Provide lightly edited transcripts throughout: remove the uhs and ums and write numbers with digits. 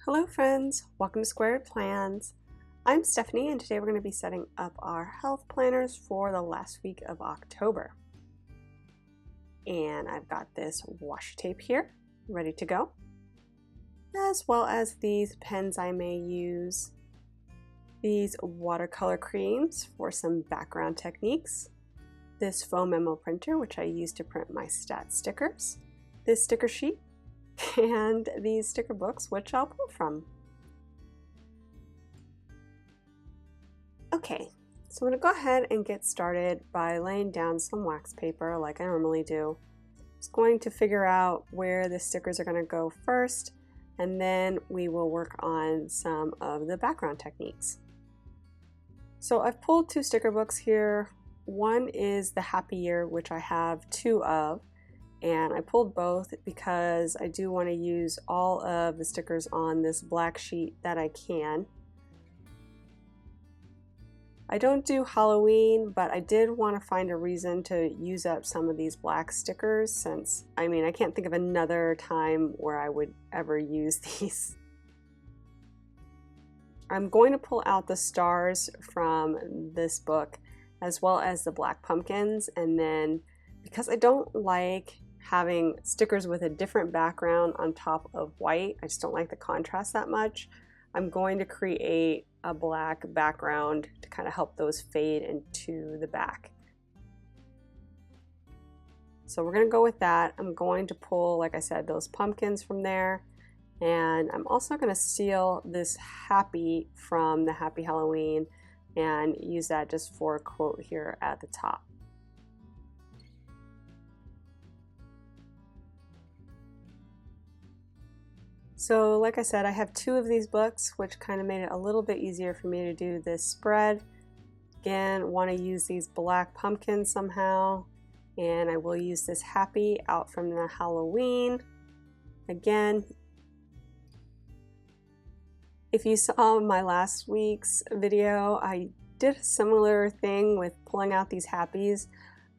Hello friends, welcome to Squared Plans. I'm Stephanie and today we're going to be setting up our health planners for the last week of October. And I've got this washi tape here ready to go, as well as these pens I may use, these watercolor creams for some background techniques, this foam memo printer which I use to print my stat stickers, this sticker sheet, and these sticker books which I'll pull from. Okay, so I'm going to go ahead and get started by laying down some wax paper like I normally do. Just going to figure out where the stickers are going to go first, and then we will work on some of the background techniques. So I've pulled two sticker books here. One is the Happy Year, which I have two of. And I pulled both because I do want to use all of the stickers on this black sheet that I can. I don't do Halloween, but I did want to find a reason to use up some of these black stickers since, I can't think of another time where I would ever use these. I'm going to pull out the stars from this book as well as the black pumpkins, and then because I don't like having stickers with a different background on top of white, I just don't like the contrast that much, I'm going to create a black background to kind of help those fade into the back. So we're going to go with that. I'm going to pull, like I said, those pumpkins from there, and I'm also going to steal this happy from the Happy Halloween and use that just for a quote here at the top. So like I said, I have two of these books, which kind of made it a little bit easier for me to do this spread. Again, want to use these black pumpkins somehow, and I will use this Happy out from the Halloween. Again, if you saw my last week's video, I did a similar thing with pulling out these Happies.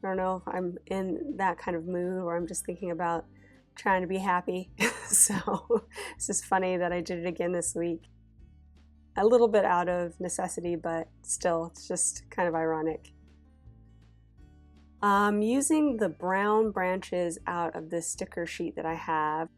I don't know if I'm in that kind of mood or I'm just thinking about trying to be happy. So it's just funny that I did it again this week. A little bit out of necessity, but still, it's just kind of ironic. I'm using the brown branches out of this sticker sheet that I have.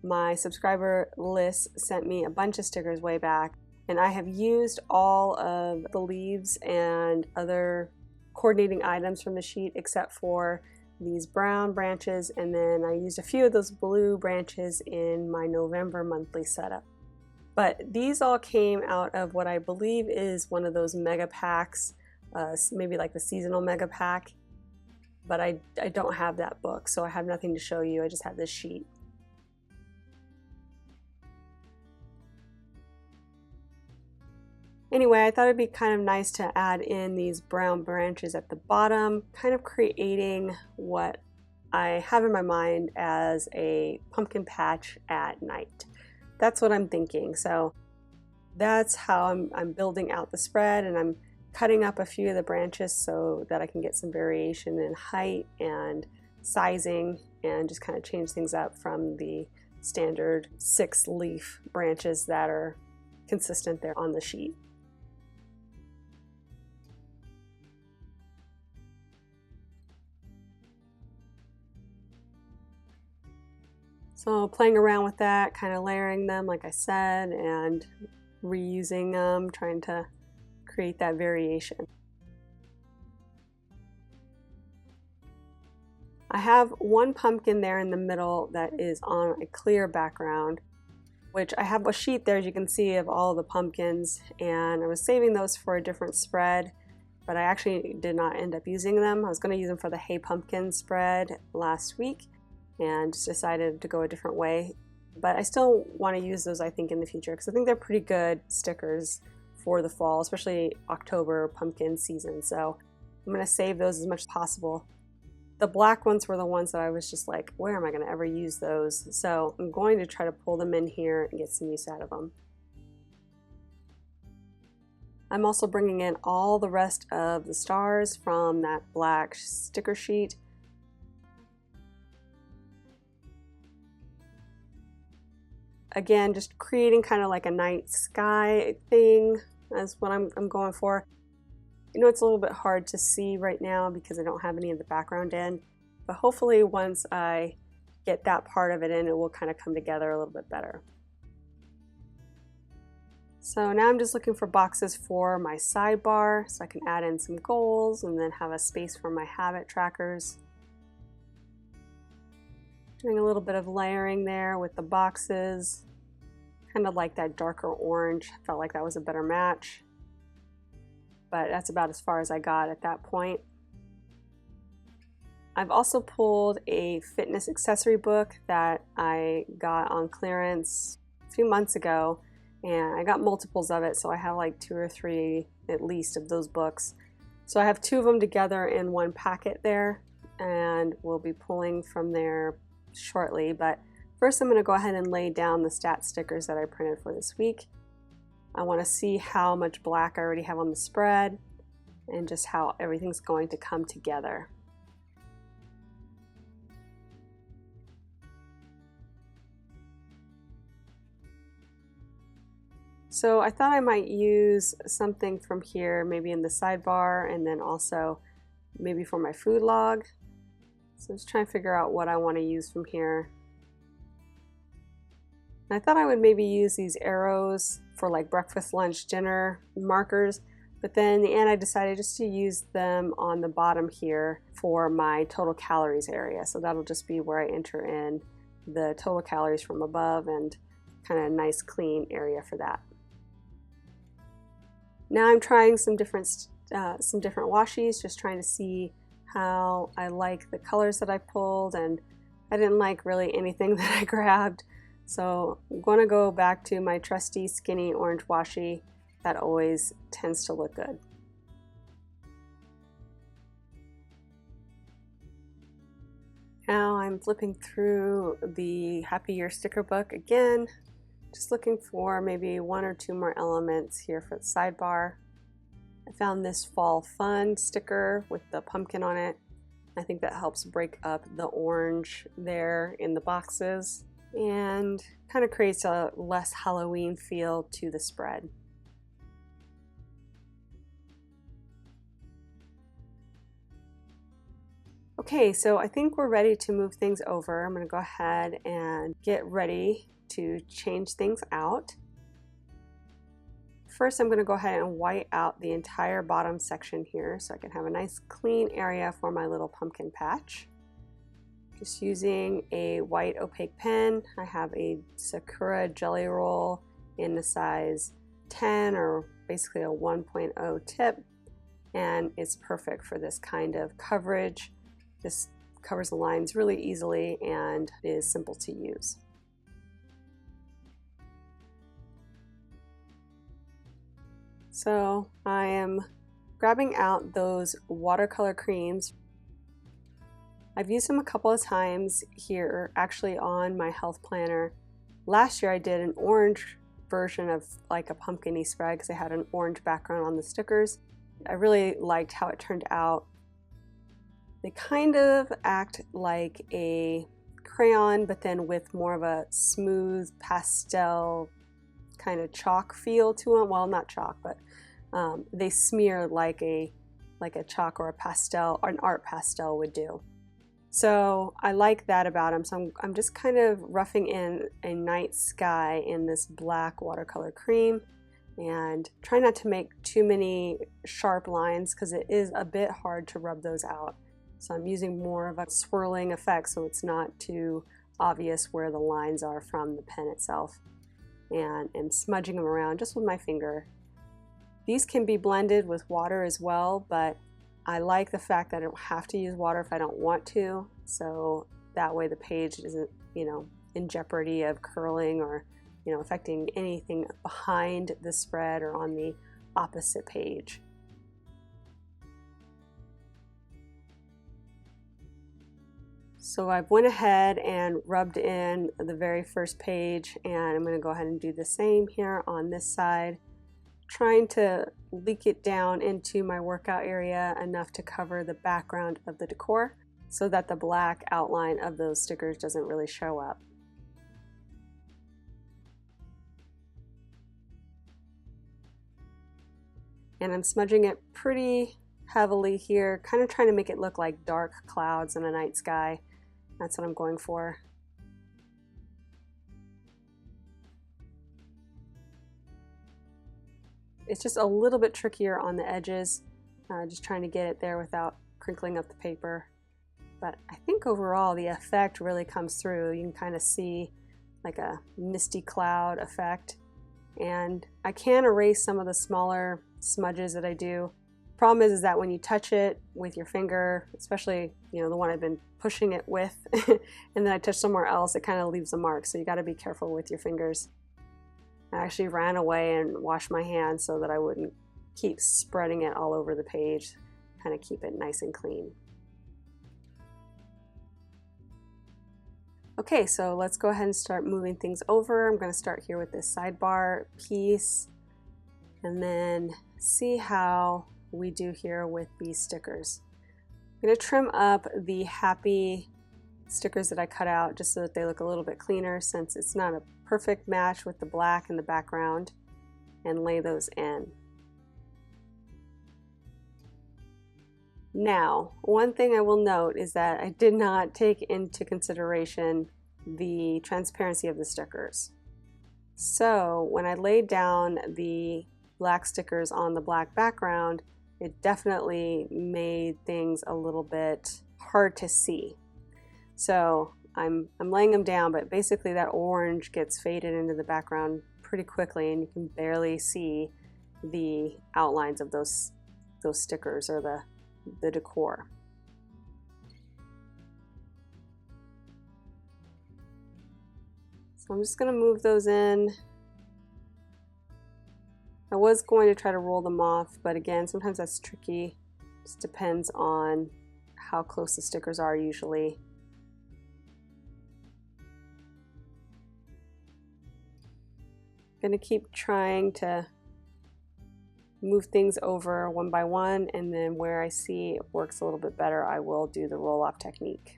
My subscriber list sent me a bunch of stickers way back, and I have used all of the leaves and other coordinating items from the sheet except for these brown branches, and then I used a few of those blue branches in my November monthly setup. But these all came out of what I believe is one of those mega packs, maybe like the seasonal mega pack, but I don't have that book, so I have nothing to show you. I just have this sheet. Anyway, I thought it'd be kind of nice to add in these brown branches at the bottom, kind of creating what I have in my mind as a pumpkin patch at night. That's what I'm thinking. So that's how I'm building out the spread, and I'm cutting up a few of the branches so that I can get some variation in height and sizing and just kind of change things up from the standard 6-leaf branches that are consistent there on the sheet. So playing around with that, kind of layering them like I said, and reusing them, trying to create that variation. I have one pumpkin there in the middle that is on a clear background, which I have a sheet there, as you can see, of all the pumpkins, and I was saving those for a different spread, but I actually did not end up using them. I was going to use them for the Hey Pumpkin spread last week, and just decided to go a different way. But I still want to use those, I think, in the future, because I think they're pretty good stickers for the fall, especially October pumpkin season. So I'm going to save those as much as possible. The black ones were the ones that I was just like, where am I going to ever use those? So I'm going to try to pull them in here and get some use out of them. I'm also bringing in all the rest of the stars from that black sticker sheet. again, just creating kind of like a night sky thing is what I'm going for. You know, it's a little bit hard to see right now because I don't have any of the background in, but hopefully once I get that part of it in, it will kind of come together a little bit better. So now I'm just looking for boxes for my sidebar so I can add in some goals and then have a space for my habit trackers. Doing a little bit of layering there with the boxes. Kind of like that darker orange. Felt like that was a better match. But that's about as far as I got at that point. I've also pulled a fitness accessory book that I got on clearance a few months ago. And I got multiples of it, so I have like 2 or 3 at least of those books. So I have 2 of them together in one packet there, and we'll be pulling from there shortly. But first I'm going to go ahead and lay down the stat stickers that I printed for this week. I want to see how much black I already have on the spread and just how everything's going to come together. So I thought I might use something from here, maybe in the sidebar, and then also maybe for my food log. So just trying to figure out what I want to use from here. And I thought I would maybe use these arrows for like breakfast, lunch, dinner markers, but then in the end I decided just to use them on the bottom here for my total calories area. So that'll just be where I enter in the total calories from above and kind of a nice clean area for that. Now I'm trying some different washies, just trying to see how I like the colors that I pulled, and I didn't like really anything that I grabbed. So I'm going to go back to my trusty skinny orange washi that always tends to look good. Now I'm flipping through the Happy Year sticker book again. Just looking for maybe 1 or 2 more elements here for the sidebar. I found this Fall Fun sticker with the pumpkin on it. I think that helps break up the orange there in the boxes and kind of creates a less Halloween feel to the spread. Okay, so I think we're ready to move things over. I'm going to go ahead and get ready to change things out. First, I'm going to go ahead and white out the entire bottom section here so I can have a nice clean area for my little pumpkin patch. Just using a white opaque pen. I have a Sakura Jelly Roll in the size 10, or basically a 1.0 tip, and it's perfect for this kind of coverage. This covers the lines really easily and is simple to use. So I am grabbing out those watercolor creams. I've used them a couple of times here, actually on my health planner. Last year I did an orange version of like a pumpkin-y spread because I had an orange background on the stickers. I really liked how it turned out. They kind of act like a crayon, but then with more of a smooth pastel kind of chalk feel to them. Well, not chalk, but they smear like a chalk or a pastel, or an art pastel would do. So I like that about them. So I'm just kind of roughing in a night sky in this black watercolor cream and try not to make too many sharp lines because it is a bit hard to rub those out. So I'm using more of a swirling effect so it's not too obvious where the lines are from the pen itself. And smudging them around just with my finger. These can be blended with water as well, but I like the fact that I don't have to use water if I don't want to, so that way the page isn't, in jeopardy of curling or, affecting anything behind the spread or on the opposite page. So I've went ahead and rubbed in the very first page, and I'm going to go ahead and do the same here on this side, trying to leak it down into my workout area enough to cover the background of the decor so that the black outline of those stickers doesn't really show up. And I'm smudging it pretty heavily here, kind of trying to make it look like dark clouds in a night sky. That's what I'm going for. It's just a little bit trickier on the edges, just trying to get it there without crinkling up the paper. But I think overall the effect really comes through. You can kind of see like a misty cloud effect. And I can erase some of the smaller smudges that I do. Problem is that when you touch it with your finger, especially the one I've been pushing it with, and then I touch somewhere else, it kind of leaves a mark. So you got to be careful with your fingers. I actually ran away and washed my hands so that I wouldn't keep spreading it all over the page, kind of keep it nice and clean. Okay, so let's go ahead and start moving things over. I'm going to start here with this sidebar piece and then see how we do here with these stickers. I'm going to trim up the happy stickers that I cut out just so that they look a little bit cleaner, since it's not a perfect match with the black in the background, and lay those in. Now, one thing I will note is that I did not take into consideration the transparency of the stickers. So when I laid down the black stickers on the black background, it definitely made things a little bit hard to see. So I'm laying them down, but basically that orange gets faded into the background pretty quickly, and you can barely see the outlines of those stickers or the decor. So I'm just going to move those in. I was going to try to roll them off, but again, sometimes that's tricky. It just depends on how close the stickers are usually. Going to keep trying to move things over one by one, and then where I see it works a little bit better, I will do the roll-off technique.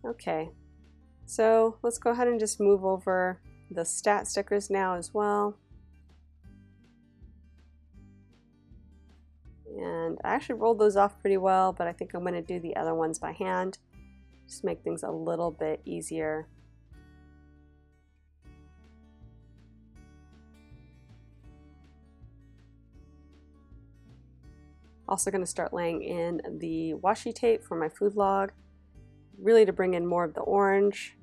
Okay, so let's go ahead and just move over the stat stickers now as well. And I actually rolled those off pretty well, but I think I'm going to do the other ones by hand. Just make things a little bit easier. Also going to start laying in the washi tape for my food log, really to bring in more of the orange.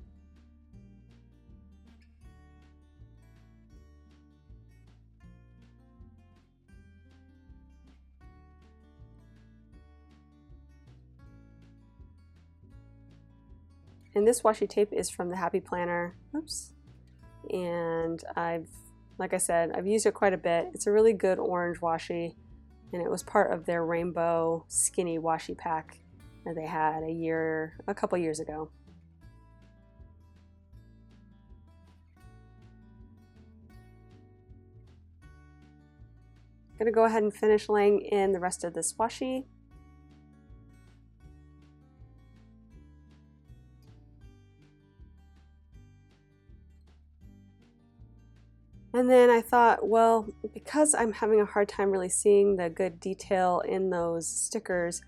And this washi tape is from the Happy Planner. Oops. And like I said, I've used it quite a bit. It's a really good orange washi, and it was part of their rainbow skinny washi pack that they had a couple years ago. I'm gonna go ahead and finish laying in the rest of this washi. And then I thought, well, because I'm having a hard time really seeing the good detail in those stickers,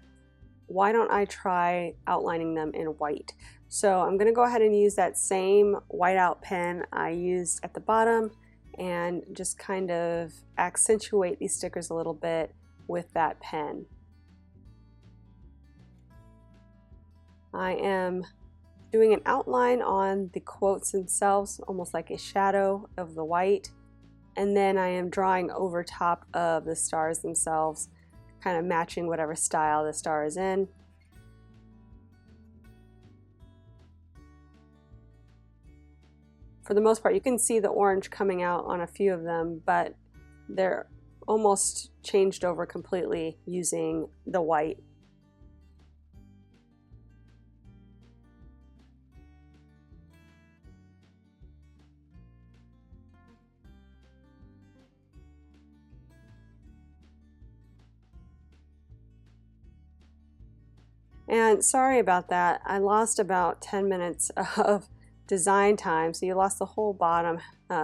why don't I try outlining them in white? So I'm going to go ahead and use that same whiteout pen I used at the bottom and just kind of accentuate these stickers a little bit with that pen. I am doing an outline on the quotes themselves, almost like a shadow of the white. And then I am drawing over top of the stars themselves, kind of matching whatever style the star is in. For the most part, you can see the orange coming out on a few of them, but they're almost changed over completely using the white. And sorry about that, I lost about 10 minutes of design time, so you lost the whole bottom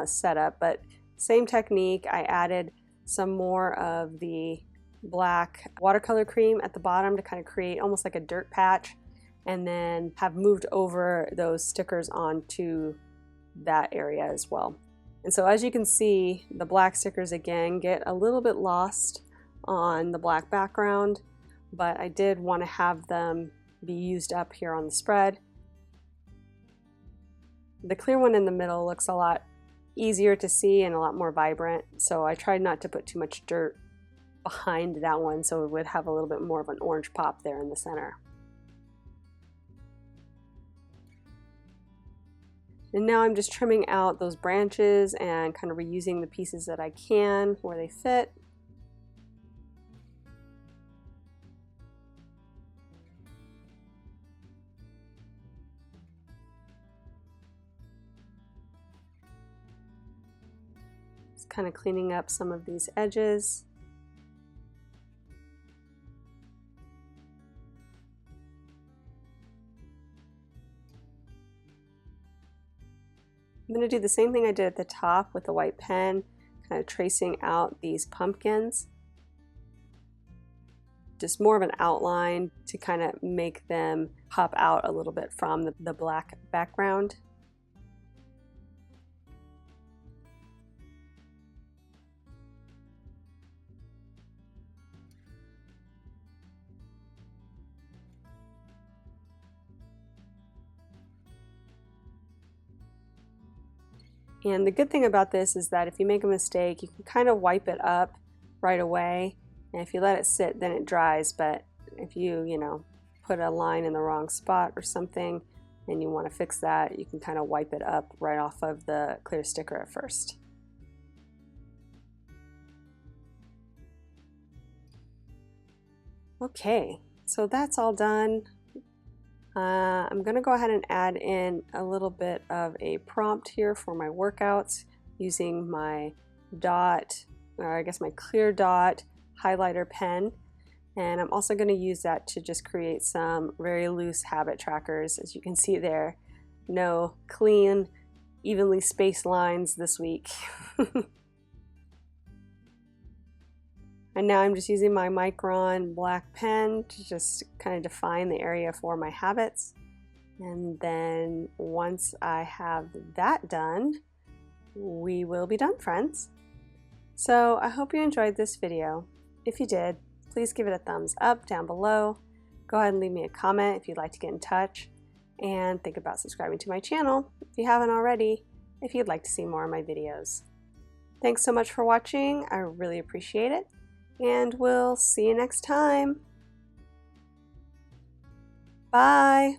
setup, but same technique. I added some more of the black watercolor cream at the bottom to kind of create almost like a dirt patch, and then have moved over those stickers onto that area as well. And so as you can see, the black stickers again get a little bit lost on the black background, but I did want to have them be used up here on the spread. The clear one in the middle looks a lot easier to see and a lot more vibrant, so I tried not to put too much dirt behind that one so it would have a little bit more of an orange pop there in the center. And now I'm just trimming out those branches and kind of reusing the pieces that I can where they fit. Just kind of cleaning up some of these edges. I'm going to do the same thing I did at the top with the white pen, kind of tracing out these pumpkins. Just more of an outline to kind of make them pop out a little bit from the black background. And the good thing about this is that if you make a mistake, you can kind of wipe it up right away. And if you let it sit, then it dries. But if you put a line in the wrong spot or something and you want to fix that, you can kind of wipe it up right off of the clear sticker at first. Okay, so that's all done. I'm going to go ahead and add in a little bit of a prompt here for my workouts using my dot, or I guess my clear dot highlighter pen. And I'm also going to use that to just create some very loose habit trackers. As you can see there, no clean, evenly spaced lines this week. And now I'm just using my Micron black pen to just kind of define the area for my habits. And then once I have that done, we will be done, friends. So I hope you enjoyed this video. If you did, please give it a thumbs up down below. Go ahead and leave me a comment if you'd like to get in touch. And think about subscribing to my channel if you haven't already, if you'd like to see more of my videos. Thanks so much for watching. I really appreciate it. And we'll see you next time. Bye.